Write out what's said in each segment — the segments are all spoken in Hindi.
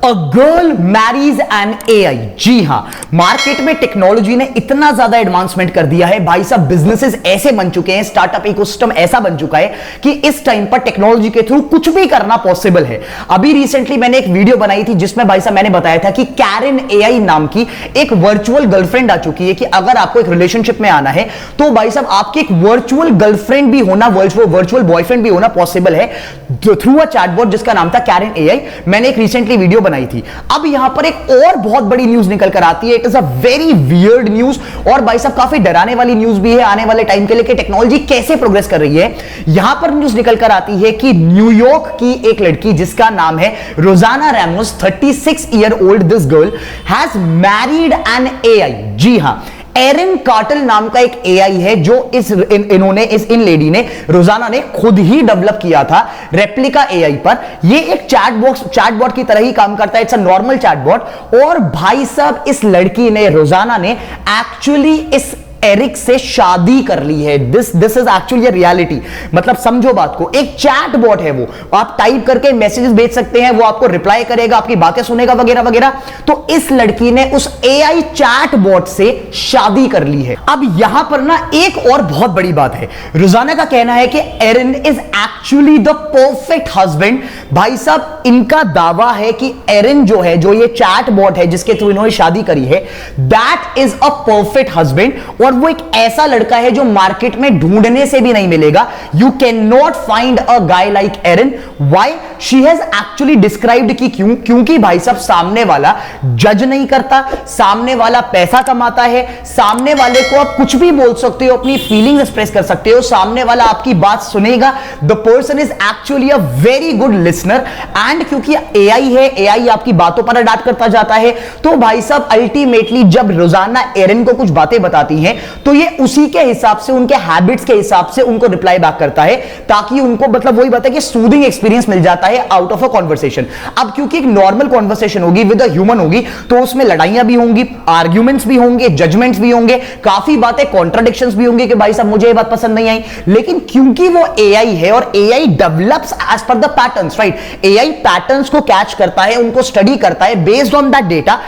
A girl marries an AI. जी हां, मार्केट में टेक्नोलॉजी ने इतना ज्यादा एडवांसमेंट कर दिया है भाई साहब, बिजनेसेस ऐसे बन चुके हैं, स्टार्टअप इकोसिस्टम ऐसा बन चुका है कि इस टाइम पर टेक्नोलॉजी के थ्रू कुछ भी करना पॉसिबल है। अभी रिसेंटली मैंने एक वीडियो बनाई थी जिसमें भाई साहब मैंने बताया था कि कैरन एआई नाम की एक वर्चुअल गर्लफ्रेंड आ चुकी है कि अगर आपको एक रिलेशनशिप में आना है तो भाई साहब आपकी एक वर्चुअल गर्लफ्रेंड भी होना, वर्चुअल बॉयफ्रेंड भी होना पॉसिबल है थ्रू अ चैटबॉट जिसका नाम था कैरन एआई। मैंने एक रिसेंटली वीडियो बनाई थी। अब यहां पर एक और बहुत बड़ी न्यूज निकल कर आती है। It is a very weird news और भाई साहब काफी डराने वाली न्यूज भी है आने वाले टाइम के लिए कि टेक्नोलॉजी कैसे प्रोग्रेस कर रही है। यहां पर न्यूज निकल कर आती है कि न्यूयॉर्क की एक लड़की जिसका नाम है Rosanna Ramos, 36 year old this girl has married an AI. जी हां, एरिन कार्टेल नाम का एक एआई है जो इन लेडी ने, रोजाना ने खुद ही डेवलप किया था रेप्लिका एआई पर। ये एक चैटबॉट की तरह ही काम करता है, इट्स अ नॉर्मल चैटबॉट। और भाई साहब इस लड़की ने, रोजाना ने एक्चुअली इस एरिक से शादी कर ली है। This is actually reality. मतलब समझो बात को, एक चैट बॉट है वो, आप टाइप करके मैसेजेस भेज सकते हैं, वो आपको रिप्लाई करेगा, आपकी बातें सुनेगा वगैरह वगैरह। तो इस लड़की ने उस एआई चैट बॉट से शादी कर ली है। अब यहां पर ना एक और बहुत बड़ी बात है, रोजाना का कहना है कि Erin is actually the perfect husband. भाई साहब इनका दावा है कि एरिन जो है, जो ये चैट बॉट है जिसके थ्रू इन्होंने शादी करी है, that is a perfect husband. और वो एक ऐसा लड़का है जो मार्केट में ढूंढने से भी नहीं मिलेगा। You can not find a guy like Erin. Why? She has actually described कि क्योंकि भाई साहब सामने वाला जज नहीं करता, सामने वाला पैसा कमाता है, सामने वाले को आप कुछ भी बोल सकते हो, अपनी फीलिंग एक्सप्रेस कर सकते हो, सामने वाला आपकी बात सुनेगा। The person is actually a very good listener. And क्योंकि एआई है, एआई आपकी बातों पर अडैप्ट करता जाता है, तो भाई साहब अल्टीमेटली जब रोजाना एरिन को कुछ बातें बताती हैं तो ये उसी के हिसाब से, उनके हैबिट्स के हिसाब से उनको रिप्लाई बैक करता है, ताकि उनको मतलब वही बात है कि सूदिंग एक्सपीरियंस मिल जाता है आउट ऑफ अ कॉन्वर्सेशन। अब क्योंकि एक नॉर्मल कॉन्वर्सेशन होगी विद अ ह्यूमन होगी, तो उसमें लड़ाइयां भी होंगी, आर्ग्यूमेंट्स भी होंगे, जजमेंट्स भी होंगे, काफी बातें कॉन्ट्राडिक्शंस भी होंगे कि भाई साहब मुझे ये बात पसंद नहीं आई। लेकिन क्योंकि वो एआई है और AI develops as per the patterns, right? AI patterns को कैच करता है, उनको स्टडी करता है, बेस्ड ऑन दैट डेटा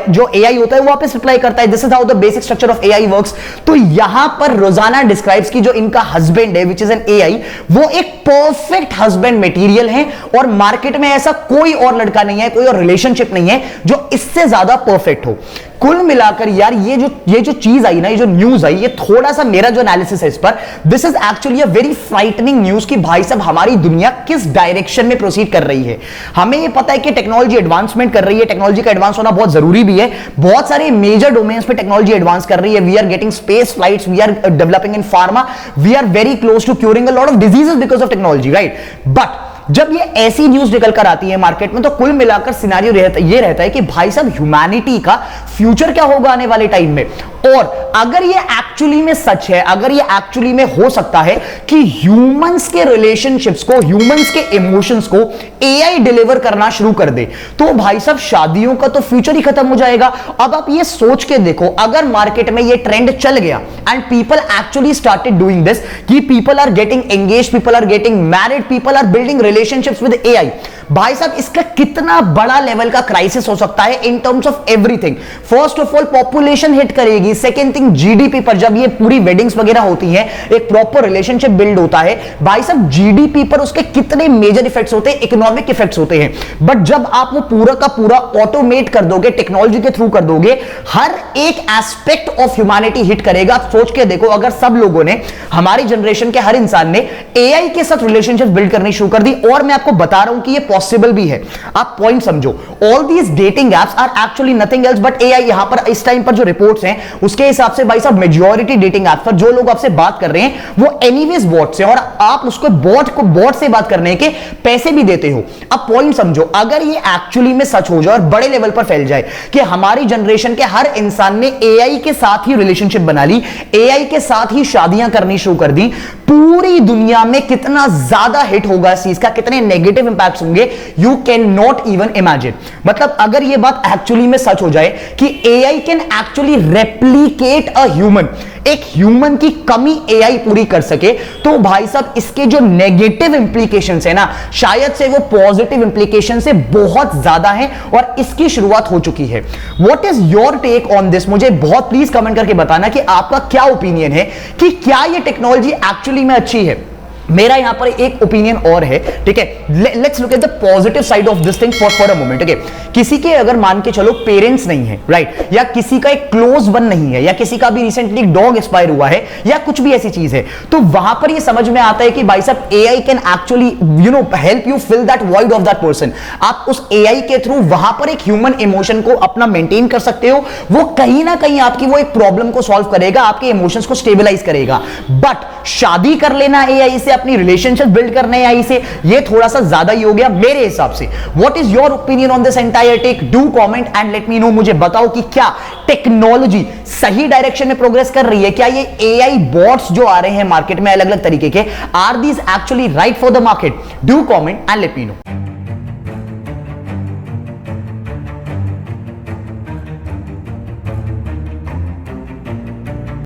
जो एआई होता है वो वापस रिप्लाई करता है। This is how the basic structure of AI works. तो यहां पर रोजाना डिस्क्राइब्स की जो इनका हस्बैंड है, विच इज एन एआई, वो एक परफेक्ट हस्बैंड मटेरियल है और मार्केट में ऐसा कोई और लड़का नहीं है, कोई और रिलेशनशिप नहीं है जो इससे ज्यादा परफेक्ट हो। कुल मिलाकर यार ये जो चीज आई ना, ये जो न्यूज आई, ये थोड़ा सा मेरा जो एनालिसिस है इस पर, this is actually a very frightening news कि भाई साहब हमारी दुनिया किस डायरेक्शन में प्रोसीड कर रही है। हमें ये पता है कि टेक्नोलॉजी एडवांसमेंट कर रही है, टेक्नोलॉजी का एडवांस होना बहुत जरूरी भी है। बहुत सारे मेजर डोमेन्स पे टेक्नोलॉजी एडवांस कर रही है। We are getting space flights, we are developing in pharma, we are very close to curing a lot of diseases because of technology, right? But जब ये ऐसी न्यूज निकल कर आती है मार्केट में, तो कुल मिलाकर सिनेरियो ये रहता है कि भाई साहब ह्यूमैनिटी का फ्यूचर क्या होगा आने वाले टाइम में। और अगर ये एक्चुअली में सच है, अगर ये एक्चुअली में हो सकता है कि ह्यूमंस के रिलेशनशिप्स को, ह्यूमंस के इमोशंस को एआई डिलीवर करना शुरू कर दे, तो भाई साहब शादियों का तो फ्यूचर ही खत्म हो जाएगा। अब आप ये सोच के देखो, अगर मार्केट में ये ट्रेंड चल गया and people actually started doing this, कि people are getting engage, people are getting married, people are building relationships with AI, भाई साहब इसका कितना बड़ा लेवल का क्राइसिस हो सकता है in terms of everything. First of all population hit करेगी, सेकंड थिंग जीडीपी पर, जब ये पूरी वेडिंग्स वगैरह होती हैं, एक प्रॉपर रिलेशनशिप बिल्ड होता है, भाई साहब जीडीपी पर उसके कितने मेजर इफेक्ट्स होते हैं, इकोनॉमिक इफेक्ट्स होते हैं। बट जब आप वो पूरा का पूरा ऑटोमेट कर दोगे, टेक्नोलॉजी के थ्रू कर दोगे, हर एक एस्पेक्ट ऑफ ह्यूमैनिटी हिट करेगा। आप सोच के देखो, अगर सब लोगों ने, हमारी जनरेशन के हर इंसान ने एआई के साथ रिलेशनशिप बिल्ड करनी शुरू कर दी, और मैं आपको बता रहा हूं कि ये पॉसिबल भी है। आप पॉइंट समझो, all these dating apps are actually nothing else but AI. यहां पर इस टाइम पर जो रिपोर्ट्स हैं उसके हिसाब से भाई साहब मेजॉरिटी डेटिंग एप्स पर जो लोग आपसे बात कर रहे हैं वो एनीवेज बॉट्स हैं, और आप उसको बॉट से बात करने के पैसे भी देते हो। अब पॉइंट समझो, अगर ये एक्चुअली में सच हो जाए और बड़े लेवल पर फैल जाए कि हमारी जनरेशन के हर इंसान ने एआई के साथ ही रिलेशनशिप बना ली, एआई के साथ ही शादियां करनी शुरू कर दी, पूरी दुनिया में कितना ज्यादा हिट होगा इस चीज का, कितने नेगेटिव इंपैक्ट्स होंगे, you can not even imagine. मतलब अगर ये बात एक्चुअली में सच हो जाए कि AI can actually replicate replicate a human, एक ह्यूमन की कमी एआई पूरी कर सके, तो भाई साहब इसके जो नेगेटिव इंप्लीकेशंस है ना, शायद से वो पॉजिटिव इंप्लीकेशन से बहुत ज्यादा है और इसकी शुरुआत हो चुकी है। What is your take on this? मुझे बहुत प्लीज कमेंट करके बताना कि आपका क्या ओपिनियन है कि क्या ये टेक्नोलॉजी एक्चुअली में अच्छी है। मेरा यहां पर एक ओपिनियन और है, ठीक है। Let's look at the positive side of this thing for a moment, ठीक है। किसी के अगर मान के चलो पेरेंट्स नहीं है, राइट, या किसी का एक क्लोज वन नहीं है, या किसी का भी रिसेंटली डॉग एक्सपायर हुआ है, या कुछ भी ऐसी चीज है, तो वहां पर ये समझ में आता है कि भाई साहब AI can actually help you fill that void of that person. आप उस एआई के थ्रू वहां पर एक ह्यूमन इमोशन को अपना मेंटेन कर सकते हो, वो कहीं ना कहीं आपकी वो एक प्रॉब्लम को सॉल्व करेगा, आपके इमोशंस को स्टेबलाइज करेगा। बट शादी कर लेना एआई से, अपनी रिलेशनशिप बिल्ड करने एआई से, ये थोड़ा सा ज्यादा ही हो गया मेरे हिसाब से। What is your opinion on this entire tech? Do comment and let me know. मुझे बताओ कि क्या टेक्नोलॉजी सही डायरेक्शन में प्रोग्रेस कर रही है? क्या ये एआई बॉट्स जो आ रहे हैं मार्केट में अलग अलग तरीके के, are these actually right for the market? Do comment and let me no.